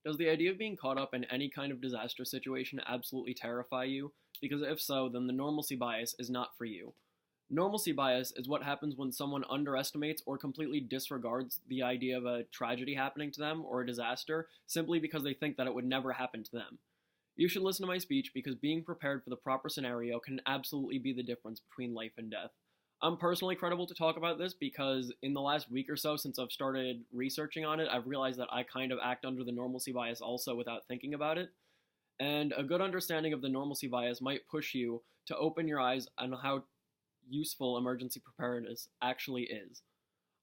Does the idea of being caught up in any kind of disaster situation absolutely terrify you? Because if so, then the normalcy bias is not for you. Normalcy bias is what happens when someone underestimates or completely disregards the idea of a tragedy happening to them or a disaster simply because they think that it would never happen to them. You should listen to my speech because being prepared for the proper scenario can absolutely be the difference between life and death. I'm personally credible to talk about this because in the last week or so since I've started researching on it, I've realized that I kind of act under the normalcy bias also without thinking about it. And a good understanding of the normalcy bias might push you to open your eyes on how useful emergency preparedness actually is.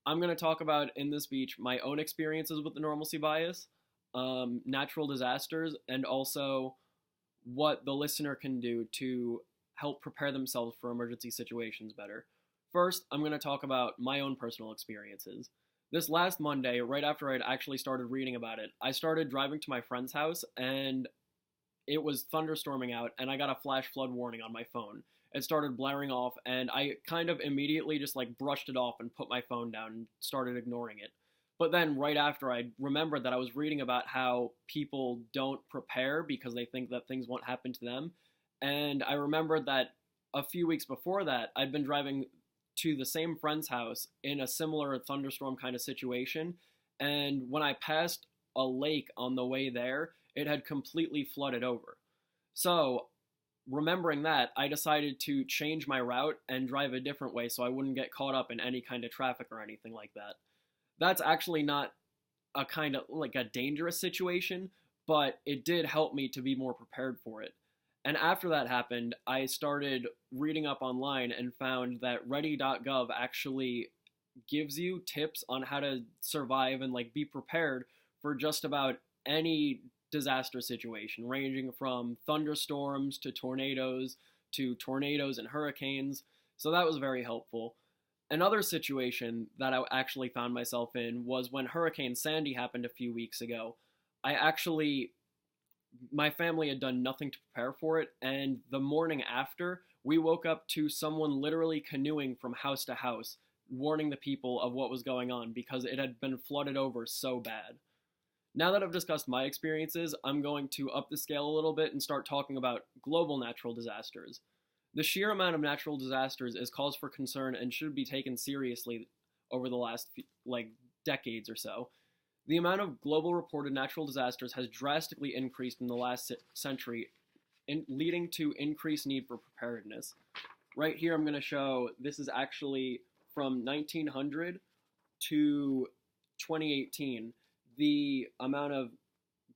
I'm going to talk about in this speech my own experiences with the normalcy bias, natural disasters, and also what the listener can do to help prepare themselves for emergency situations better. First, I'm going to talk about my own personal experiences. This last Monday, right after I'd actually started reading about it, I started driving to my friend's house and it was thunderstorming out and I got a flash flood warning on my phone. It started blaring off and I kind of immediately just brushed it off and put my phone down and started ignoring it. But then right after I remembered that I was reading about how people don't prepare because they think that things won't happen to them. And I remembered that a few weeks before that, I'd been driving to the same friend's house in a similar thunderstorm kind of situation. And when I passed a lake on the way there, it had completely flooded over. So, remembering that, I decided to change my route and drive a different way so I wouldn't get caught up in any kind of traffic or anything like that. That's actually not a kind of like a dangerous situation, but it did help me to be more prepared for it. And after that happened, I started reading up online and found that ready.gov actually gives you tips on how to survive and be prepared for just about any disaster situation, ranging from thunderstorms to tornadoes and hurricanes. So that was very helpful. Another situation that I actually found myself in was when Hurricane Sandy happened a few weeks ago. My family had done nothing to prepare for it, and the morning after, we woke up to someone literally canoeing from house to house, warning the people of what was going on because it had been flooded over so bad. Now that I've discussed my experiences, I'm going to up the scale a little bit and start talking about global natural disasters. The sheer amount of natural disasters is cause for concern and should be taken seriously over the last decades or so. The amount of global reported natural disasters has drastically increased in the last century, leading to increased need for preparedness. Right here I'm going to show, this is actually from 1900 to 2018, the amount of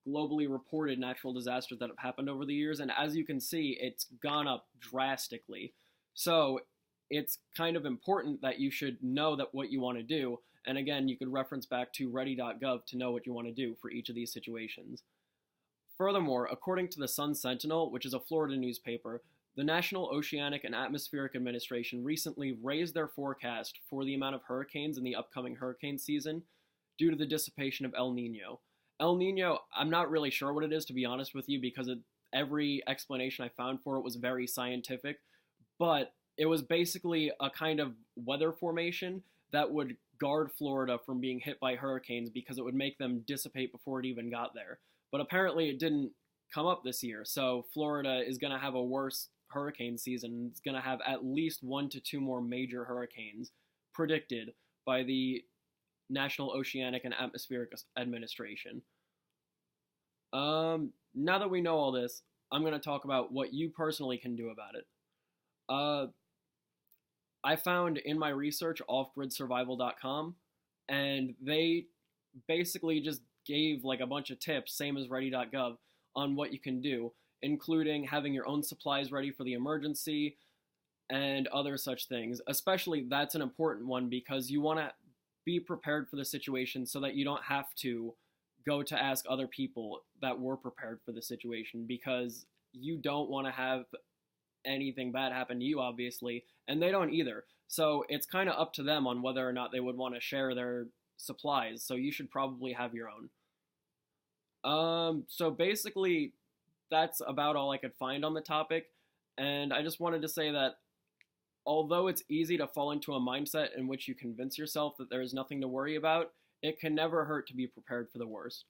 globally reported natural disasters that have happened over the years, and as you can see, it's gone up drastically. So it's kind of important that you should know that what you want to do, and again, you could reference back to ready.gov to know what you want to do for each of these situations. Furthermore, according to the Sun Sentinel, which is a Florida newspaper, the National Oceanic and Atmospheric Administration recently raised their forecast for the amount of hurricanes in the upcoming hurricane season due to the dissipation of El Nino. El Nino, I'm not really sure what it is, to be honest with you, because every explanation I found for it was very scientific, but it was basically a kind of weather formation that would guard Florida from being hit by hurricanes because it would make them dissipate before it even got there. But apparently it didn't come up this year, so Florida is going to have a worse hurricane season. It's going to have at least 1 to 2 more major hurricanes predicted by the National Oceanic and Atmospheric Administration. Now that we know all this, I'm going to talk about what you personally can do about it. I found in my research offgridsurvival.com, and they basically just gave a bunch of tips, same as ready.gov, on what you can do, including having your own supplies ready for the emergency and other such things. Especially that's an important one because you want to be prepared for the situation so that you don't have to go to ask other people that were prepared for the situation, because you don't want to have anything bad happen to you, obviously, and they don't either. So it's kind of up to them on whether or not they would want to share their supplies, so you should probably have your own. So basically, that's about all I could find on the topic, and I just wanted to say that although it's easy to fall into a mindset in which you convince yourself that there is nothing to worry about, it can never hurt to be prepared for the worst.